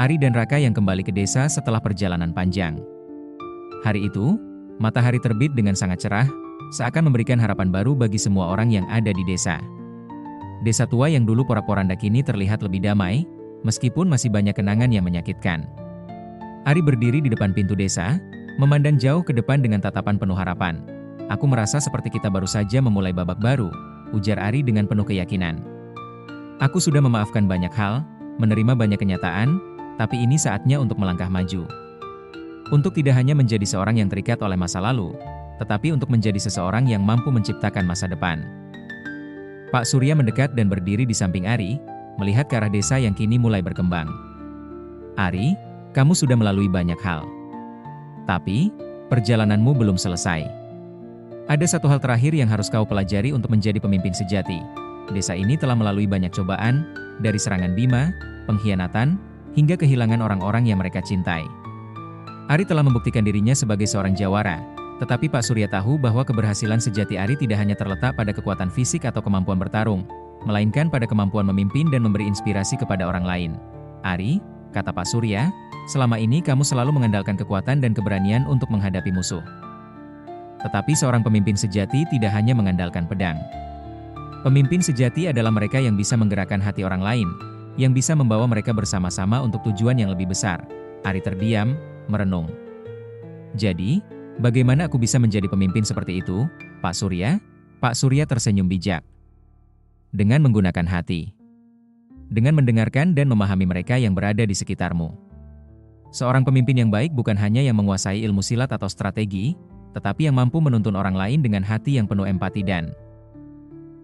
Ari dan Raka yang kembali ke desa setelah perjalanan panjang. Hari itu, matahari terbit dengan sangat cerah, seakan memberikan harapan baru bagi semua orang yang ada di desa. Desa tua yang dulu porak-poranda kini terlihat lebih damai, meskipun masih banyak kenangan yang menyakitkan. Ari berdiri di depan pintu desa, memandang jauh ke depan dengan tatapan penuh harapan. "Aku merasa seperti kita baru saja memulai babak baru," ujar Ari dengan penuh keyakinan. "Aku sudah memaafkan banyak hal, menerima banyak kenyataan, tapi ini saatnya untuk melangkah maju. Untuk tidak hanya menjadi seorang yang terikat oleh masa lalu, tetapi untuk menjadi seseorang yang mampu menciptakan masa depan." Pak Surya mendekat dan berdiri di samping Ari, melihat ke arah desa yang kini mulai berkembang. "Ari, kamu sudah melalui banyak hal. Tapi, perjalananmu belum selesai. Ada satu hal terakhir yang harus kau pelajari untuk menjadi pemimpin sejati. Desa ini telah melalui banyak cobaan, dari serangan Bima, pengkhianatan, hingga kehilangan orang-orang yang mereka cintai. Ari telah membuktikan dirinya sebagai seorang jawara, tetapi Pak Surya tahu bahwa keberhasilan sejati Ari tidak hanya terletak pada kekuatan fisik atau kemampuan bertarung, melainkan pada kemampuan memimpin dan memberi inspirasi kepada orang lain. Ari, kata Pak Surya, selama ini kamu selalu mengandalkan kekuatan dan keberanian untuk menghadapi musuh. Tetapi seorang pemimpin sejati tidak hanya mengandalkan pedang. Pemimpin sejati adalah mereka yang bisa menggerakkan hati orang lain, yang bisa membawa mereka bersama-sama untuk tujuan yang lebih besar. Ari terdiam, merenung. "Jadi, bagaimana aku bisa menjadi pemimpin seperti itu, Pak Surya?" Pak Surya tersenyum bijak. "Dengan menggunakan hati. Dengan mendengarkan dan memahami mereka yang berada di sekitarmu. Seorang pemimpin yang baik bukan hanya yang menguasai ilmu silat atau strategi, tetapi yang mampu menuntun orang lain dengan hati yang penuh empati dan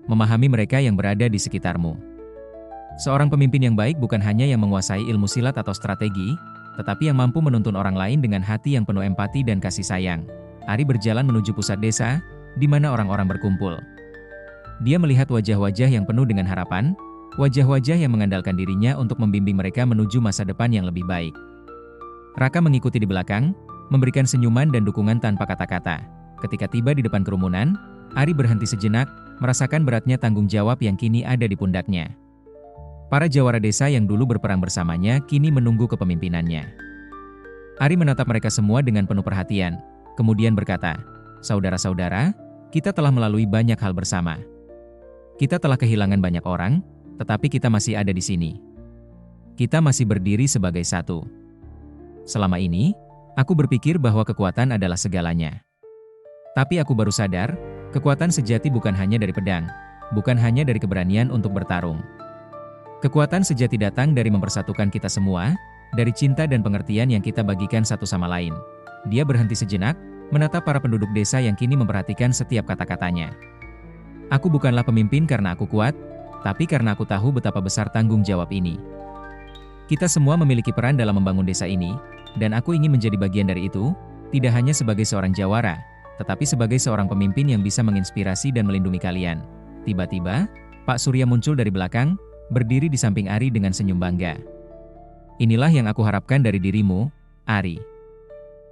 memahami mereka yang berada di sekitarmu. Seorang pemimpin yang baik bukan hanya yang menguasai ilmu silat atau strategi, tetapi yang mampu menuntun orang lain dengan hati yang penuh empati dan kasih sayang." Ari berjalan menuju pusat desa, di mana orang-orang berkumpul. Dia melihat wajah-wajah yang penuh dengan harapan, wajah-wajah yang mengandalkan dirinya untuk membimbing mereka menuju masa depan yang lebih baik. Raka mengikuti di belakang, memberikan senyuman dan dukungan tanpa kata-kata. Ketika tiba di depan kerumunan, Ari berhenti sejenak, merasakan beratnya tanggung jawab yang kini ada di pundaknya. Para jawara desa yang dulu berperang bersamanya kini menunggu kepemimpinannya. Ari menatap mereka semua dengan penuh perhatian, kemudian berkata, "Saudara-saudara, kita telah melalui banyak hal bersama. Kita telah kehilangan banyak orang, tetapi kita masih ada di sini. Kita masih berdiri sebagai satu. Selama ini, aku berpikir bahwa kekuatan adalah segalanya. Tapi aku baru sadar, kekuatan sejati bukan hanya dari pedang, bukan hanya dari keberanian untuk bertarung. Kekuatan sejati datang dari mempersatukan kita semua, dari cinta dan pengertian yang kita bagikan satu sama lain." Dia berhenti sejenak, menatap para penduduk desa yang kini memperhatikan setiap kata-katanya. "Aku bukanlah pemimpin karena aku kuat, tapi karena aku tahu betapa besar tanggung jawab ini. Kita semua memiliki peran dalam membangun desa ini, dan aku ingin menjadi bagian dari itu, tidak hanya sebagai seorang jawara, tetapi sebagai seorang pemimpin yang bisa menginspirasi dan melindungi kalian." Tiba-tiba, Pak Surya muncul dari belakang, berdiri di samping Ari dengan senyum bangga. "Inilah yang aku harapkan dari dirimu, Ari.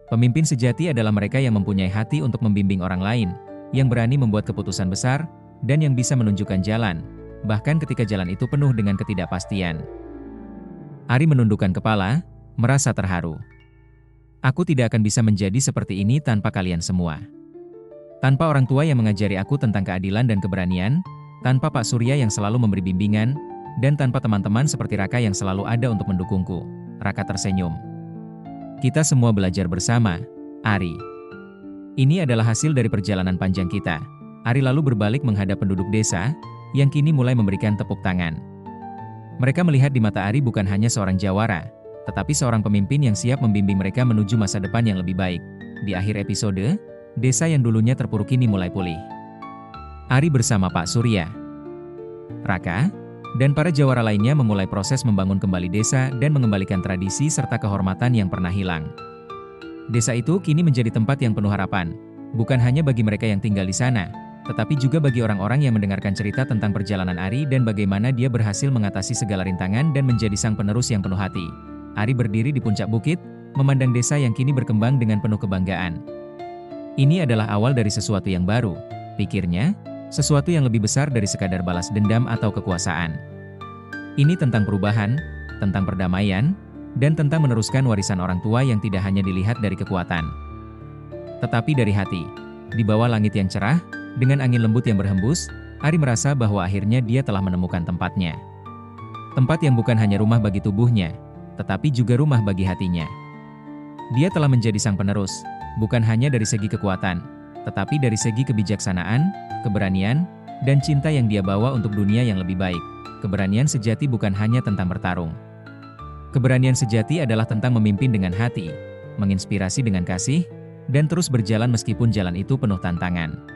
Pemimpin sejati adalah mereka yang mempunyai hati untuk membimbing orang lain, yang berani membuat keputusan besar, dan yang bisa menunjukkan jalan, bahkan ketika jalan itu penuh dengan ketidakpastian." Ari menundukkan kepala, merasa terharu. "Aku tidak akan bisa menjadi seperti ini tanpa kalian semua. Tanpa orang tua yang mengajari aku tentang keadilan dan keberanian, tanpa Pak Surya yang selalu memberi bimbingan, dan tanpa teman-teman seperti Raka yang selalu ada untuk mendukungku." Raka tersenyum. "Kita semua belajar bersama, Ari. Ini adalah hasil dari perjalanan panjang kita." Ari lalu berbalik menghadap penduduk desa, yang kini mulai memberikan tepuk tangan. Mereka melihat di mata Ari bukan hanya seorang jawara, tetapi seorang pemimpin yang siap membimbing mereka menuju masa depan yang lebih baik. Di akhir episode, desa yang dulunya terpuruk kini mulai pulih. Ari bersama Pak Surya, Raka, dan para jawara lainnya memulai proses membangun kembali desa dan mengembalikan tradisi serta kehormatan yang pernah hilang. Desa itu kini menjadi tempat yang penuh harapan, bukan hanya bagi mereka yang tinggal di sana, tetapi juga bagi orang-orang yang mendengarkan cerita tentang perjalanan Ari dan bagaimana dia berhasil mengatasi segala rintangan dan menjadi sang penerus yang penuh hati. Ari berdiri di puncak bukit, memandang desa yang kini berkembang dengan penuh kebanggaan. Ini adalah awal dari sesuatu yang baru, pikirnya, sesuatu yang lebih besar dari sekadar balas dendam atau kekuasaan. Ini tentang perubahan, tentang perdamaian, dan tentang meneruskan warisan orang tua yang tidak hanya dilihat dari kekuatan, tetapi dari hati. Di bawah langit yang cerah, dengan angin lembut yang berhembus, Ari merasa bahwa akhirnya dia telah menemukan tempatnya. Tempat yang bukan hanya rumah bagi tubuhnya, tetapi juga rumah bagi hatinya. Dia telah menjadi sang penerus, bukan hanya dari segi kekuatan, tetapi dari segi kebijaksanaan, keberanian, dan cinta yang dia bawa untuk dunia yang lebih baik. Keberanian sejati bukan hanya tentang bertarung. Keberanian sejati adalah tentang memimpin dengan hati, menginspirasi dengan kasih, dan terus berjalan meskipun jalan itu penuh tantangan.